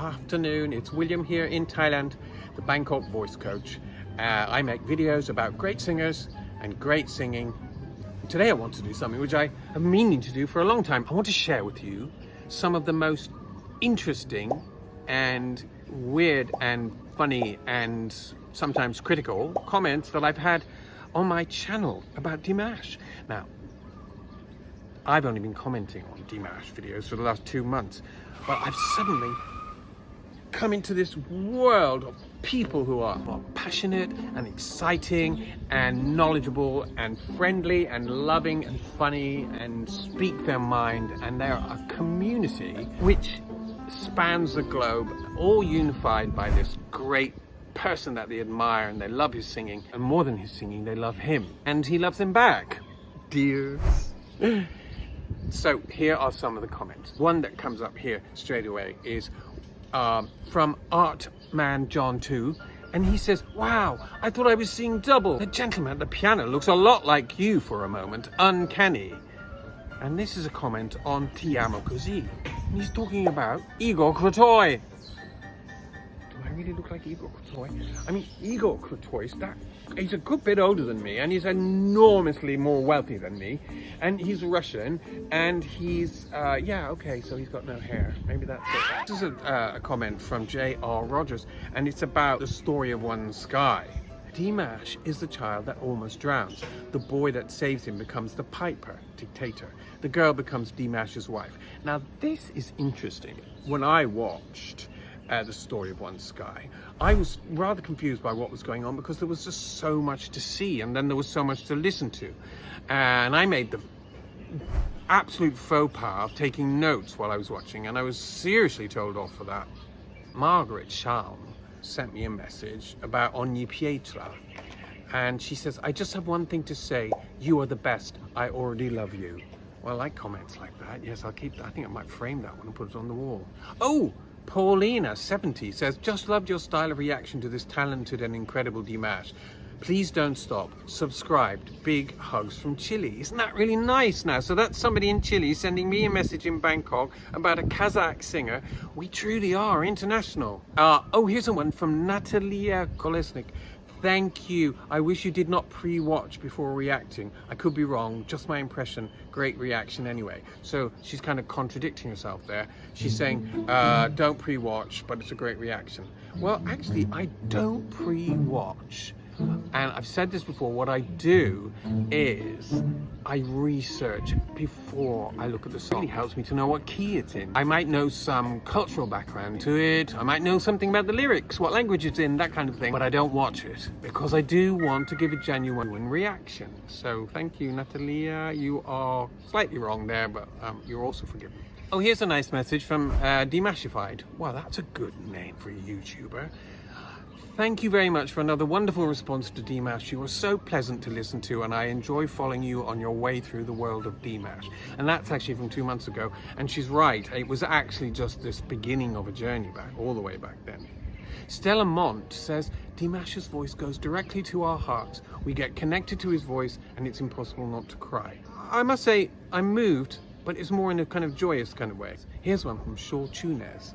afternoon. It's William here in Thailand, the Bangkok voice coach. I make videos about great singers and great singing. Today I want to do something which I have been meaning to do for a long time. I want to share with you some of the most interesting and weird and funny and sometimes critical comments that I've had on my channel about Dimash. Now, I've only been commenting on Dimash videos for the last 2 months, but I've suddenly come into this world of people who are passionate and exciting and knowledgeable and friendly and loving and funny and speak their mind, and they're a community which spans the globe, all unified by this great person that they admire, and they love his singing, and more than his singing, they love him and he loves them back. Dears. So here are some of the comments. One that comes up here straight away is from Artman John 2, and he says, "Wow, I thought I was seeing double. The gentleman at the piano looks a lot like you for a moment. Uncanny." And this is a comment on Ti Amo Così. And he's talking about Igor Krutoy. Do I really look like Igor Krutoy? I mean, Igor Krutoy, he's a good bit older than me, and he's enormously more wealthy than me, and he's Russian, and he's okay, so he's got no hair. Maybe that's it. This is a comment from J.R. Rogers, and it's about the story of one sky. Dimash is the child that almost drowns. The boy that saves him becomes the piper, dictator. The girl becomes Dimash's wife. Now, this is interesting. When I watched the story of One Sky, I was rather confused by what was going on, because there was just so much to see, and then there was so much to listen to, and I made the absolute faux pas of taking notes while I was watching, and I was seriously told off for that. Margaret Shalm sent me a message about Ogni Pietra, and she says, "I just have one thing to say. You are the best. I already love you." Well, I like comments like that. Yes, I'll keep that. I think I might frame that one and put it on the wall. Oh, Paulina 70 says, "Just loved your style of reaction to this talented and incredible Dimash. Please don't stop. Subscribed. Big hugs from Chile." Isn't that really nice now? So that's somebody in Chile sending me a message in Bangkok about a Kazakh singer. We truly are international. Here's a one from Natalia Kolesnik. "Thank you. I wish you did not pre-watch before reacting. I could be wrong. Just my impression. Great reaction anyway." So she's kind of contradicting herself there. She's saying, don't pre-watch, but it's a great reaction. Well, actually, I don't pre-watch. And I've said this before, what I do is I research before I look at the song. It really helps me to know what key it's in. I might know some cultural background to it. I might know something about the lyrics, what language it's in, that kind of thing. But I don't watch it, because I do want to give a genuine reaction. So thank you, Natalia. You are slightly wrong there, but you're also forgiven. Oh, here's a nice message from Dimashified. Wow, that's a good name for a YouTuber. "Thank you very much for another wonderful response to Dimash. You are so pleasant to listen to, and I enjoy following you on your way through the world of Dimash." And that's actually from 2 months ago. And she's right. It was actually just this beginning of a journey back, all the way back then. Stella Mont says, "Dimash's voice goes directly to our hearts. We get connected to his voice, and it's impossible not to cry." I must say, I'm moved, but it's more in a kind of joyous kind of way. Here's one from Shaw Tunes.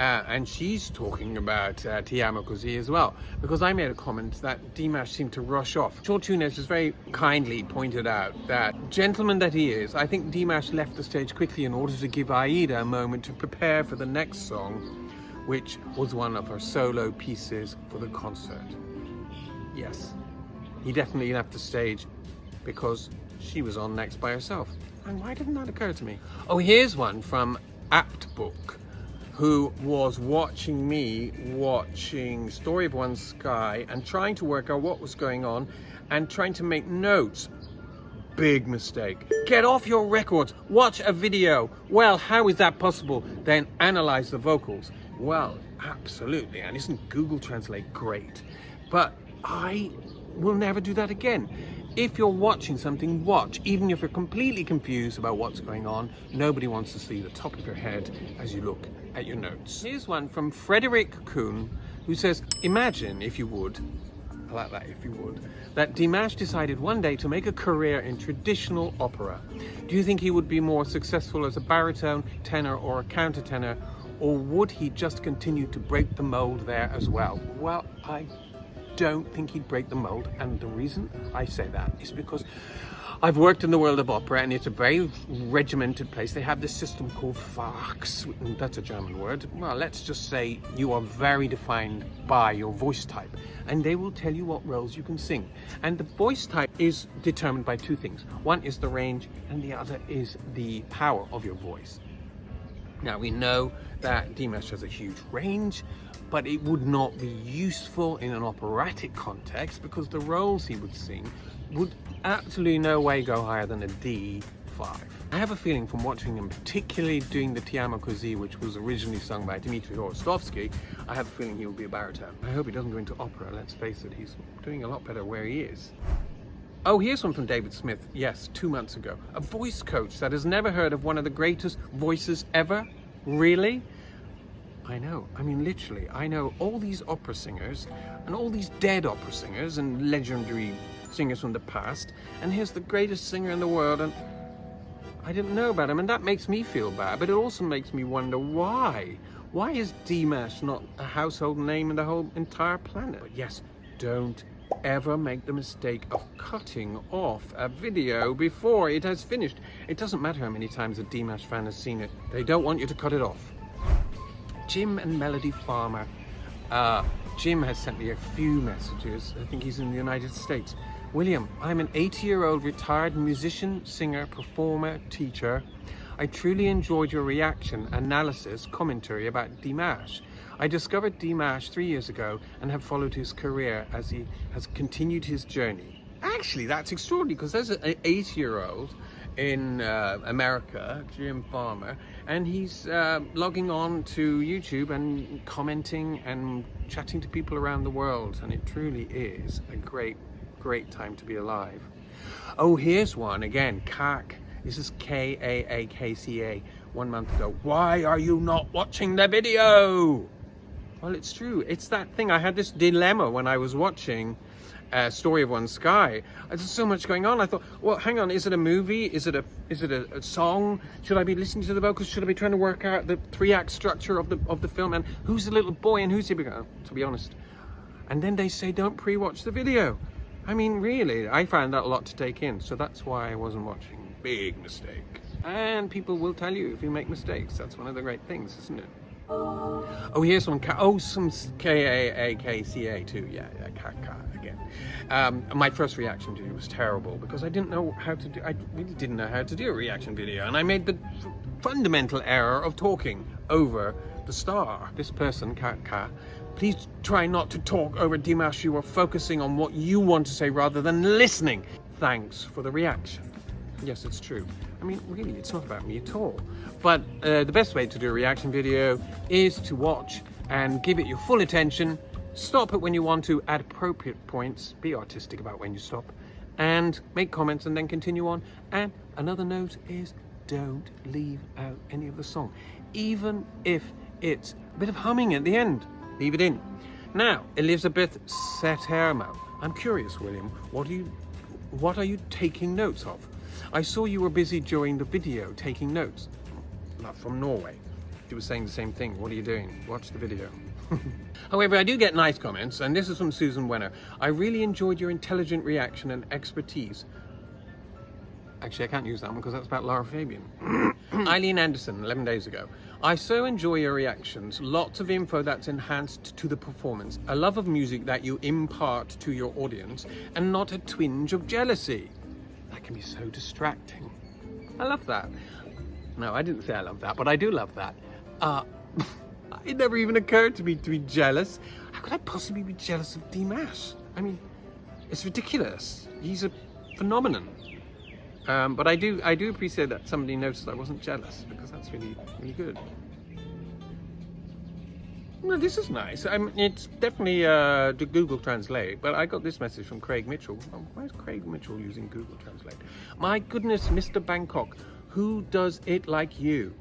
And she's talking about Ti Amo Così as well, because I made a comment that Dimash seemed to rush off. Shaw Tunes has very kindly pointed out that, gentleman that he is, I think Dimash left the stage quickly in order to give Aida a moment to prepare for the next song, which was one of her solo pieces for the concert. Yes, he definitely left the stage because she was on next by herself. And why didn't that occur to me? Oh, here's one from Apt Book, who was watching me watching Story of One Sky and trying to work out what was going on and trying to make notes. Big mistake. Get off your records. Watch a video. Well, how is that possible? Then analyze the vocals. Well, absolutely. And isn't Google Translate great? But I will never do that again. If you're watching something, watch. Even if you're completely confused about what's going on, nobody wants to see the top of your head as you look at your notes. Here's one from Frederick Kuhn, who says, "Imagine, if you would," I like that, "if you would, that Dimash decided one day to make a career in traditional opera. Do you think he would be more successful as a baritone, tenor, or a countertenor, or would he just continue to break the mold there as well? Well, I don't think he'd break the mold, and the reason I say that is because I've worked in the world of opera, and it's a very regimented place. They have this system called Fachs, that's a German word. Well, let's just say you are very defined by your voice type, and they will tell you what roles you can sing. And the voice type is determined by two things. One is the range, and the other is the power of your voice. Now, we know that Dimash has a huge range, but it would not be useful in an operatic context because the roles he would sing would absolutely no way go higher than a D5. I have a feeling from watching him, particularly doing the Ti amo così, which was originally sung by Dmitri Horostovsky, I have a feeling he will be a baritone. I hope he doesn't go into opera. Let's face it, he's doing a lot better where he is. Oh, here's one from David Smith. Yes, 2 months ago. A voice coach that has never heard of one of the greatest voices ever? Really? I know. I mean, literally, I know all these opera singers and all these dead opera singers and legendary singers from the past, and here's the greatest singer in the world, and I didn't know about him, and that makes me feel bad, but it also makes me wonder why. Why is Dimash not a household name in the whole entire planet? But yes, don't ever make the mistake of cutting off a video before it has finished. It doesn't matter how many times a Dimash fan has seen it, they don't want you to cut it off. Jim and Melody Farmer. Jim has sent me a few messages. I think he's in the United States. William, I'm an 80-year-old retired musician, singer, performer, teacher. I truly enjoyed your reaction, analysis, commentary about Dimash. I discovered Dimash 3 years ago and have followed his career as he has continued his journey. Actually, that's extraordinary because there's an 80-year-old in America, Jim Farmer, and he's logging on to YouTube and commenting and chatting to people around the world, and it truly is a great time to be alive. Oh, here's one again. Kak. This is Kaakca. 1 month ago. Why are you not watching the video? Well, it's true. It's that thing. I had this dilemma when I was watching Story of One Sky. There's so much going on. I thought, well, hang on. Is it a movie? Is it a song? Should I be listening to the vocals? Should I be trying to work out the 3-act structure of the film? And who's the little boy and who's he? To be honest. And then they say don't pre-watch the video. I mean, really, I found that a lot to take in, so that's why I wasn't watching. Big mistake. And people will tell you if you make mistakes. That's one of the great things, isn't it? Oh, here's one. Some Kaakca too. Yeah, Kaka again. My first reaction video was terrible because I didn't know how to do. I really didn't know how to do a reaction video, and I made the fundamental error of talking over the star. This person, Kaka. Please try not to talk over Dimash. You are focusing on what you want to say rather than listening. Thanks for the reaction. Yes, it's true. I mean, really, it's not about me at all. But the best way to do a reaction video is to watch and give it your full attention. Stop it when you want to at appropriate points. Be artistic about when you stop. And make comments and then continue on. And another note is don't leave out any of the song. Even if it's a bit of humming at the end. Leave it in. Now, Elizabeth Setermo. I'm curious, William, what are you taking notes of? I saw you were busy during the video taking notes. Not from Norway. She was saying the same thing. What are you doing? Watch the video. However, I do get nice comments, and this is from Susan Wenner. I really enjoyed your intelligent reaction and expertise. Actually, I can't use that one because that's about Lara Fabian. Eileen Anderson, 11 days ago. I so enjoy your reactions. Lots of info that's enhanced to the performance. A love of music that you impart to your audience, and not a twinge of jealousy. That can be so distracting. I love that. No, I didn't say I love that, but I do love that. It never even occurred to me to be jealous. How could I possibly be jealous of Dimash? I mean, it's ridiculous. He's a phenomenon. But I do appreciate that somebody noticed I wasn't jealous, because that's really, really good. Well, this is nice. It's definitely the Google Translate, but I got this message from Craig Mitchell. Oh, why is Craig Mitchell using Google Translate? My goodness, Mr. Bangkok, who does it like you?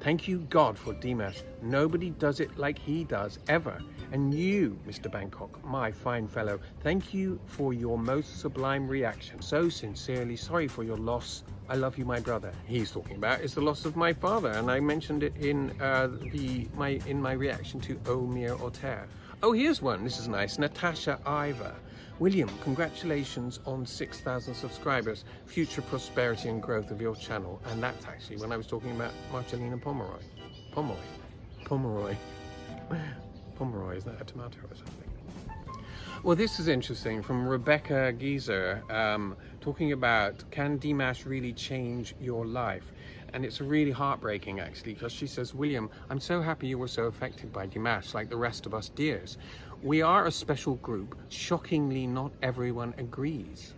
Thank you, God, for Dimash. Nobody does it like he does, ever. And you, Mr. Bangkok, my fine fellow, thank you for your most sublime reaction. So sincerely sorry for your loss. I love you, my brother. He's talking about is the loss of my father, and I mentioned it in my reaction to Omir Oter. Oh, here's one. This is nice. Natasha Iver. William, congratulations on 6,000 subscribers. Future prosperity and growth of your channel. And that's actually when I was talking about Marcellina Pomeroy. Pomeroy, is that a tomato or something? Well, this is interesting from Rebecca Geezer, talking about, can Dimash really change your life? And it's really heartbreaking, actually, because she says, William, I'm so happy you were so affected by Dimash, like the rest of us dears. We are a special group. Shockingly, not everyone agrees.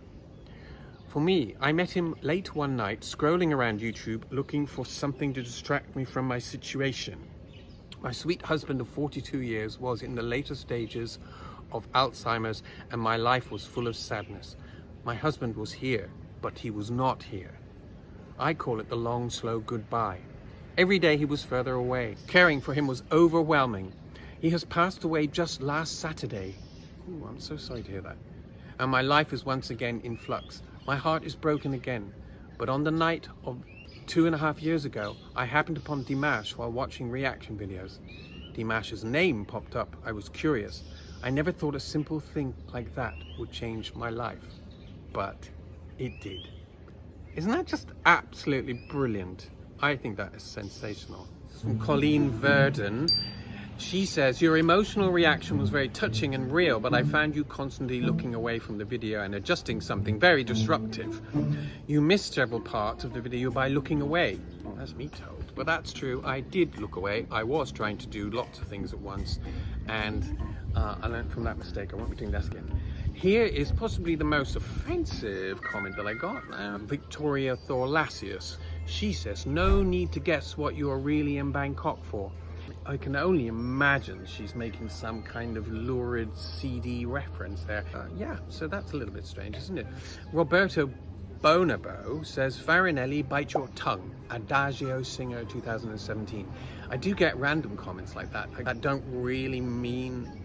For me, I met him late one night, scrolling around YouTube, looking for something to distract me from my situation. My sweet husband of 42 years was in the later stages of Alzheimer's, and my life was full of sadness. My husband was here, but he was not here. I call it the long, slow goodbye. Every day he was further away. Caring for him was overwhelming. He has passed away just last Saturday. Ooh, I'm so sorry to hear that. And my life is once again in flux. My heart is broken again. But on the night of 2.5 years ago, I happened upon Dimash while watching reaction videos. Dimash's name popped up. I was curious. I never thought a simple thing like that would change my life. But it did. Isn't that just absolutely brilliant? I think that is sensational. From Colleen Verdon. She says, your emotional reaction was very touching and real, but I found you constantly looking away from the video and adjusting something very disruptive. You missed several parts of the video by looking away. Well, that's me told, but that's true. I did look away. I was trying to do lots of things at once, and I learned from that mistake. I won't be doing that again. Here is possibly the most offensive comment that I got. Victoria Thorlasius. She says, no need to guess what you are really in Bangkok for. I can only imagine she's making some kind of lurid CD reference there. Yeah, so that's a little bit strange, isn't it? Roberto Bonobo says, Farinelli, bite your tongue. Adagio Singer 2017. I do get random comments like that don't really mean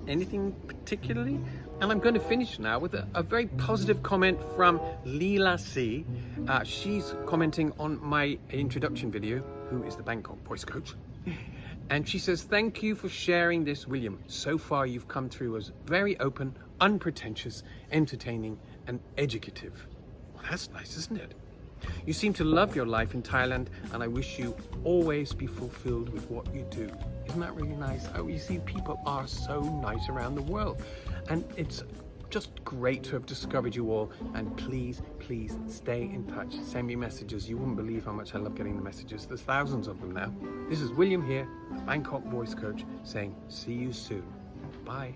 anything particularly. And I'm going to finish now with a very positive comment from Leela C. She's commenting on my introduction video, who is the Bangkok voice coach. And she says, thank you for sharing this, William. So far you've come through as very open, unpretentious, entertaining and educative. Well, that's nice, isn't it? You seem to love your life in Thailand, and I wish you always be fulfilled with what you do. Isn't that really nice? Oh, you see, people are so nice around the world. And it's just great to have discovered you all. And please, please stay in touch. Send me messages. You wouldn't believe how much I love getting the messages. There's thousands of them now. This is William here, Bangkok voice coach, saying see you soon. Bye.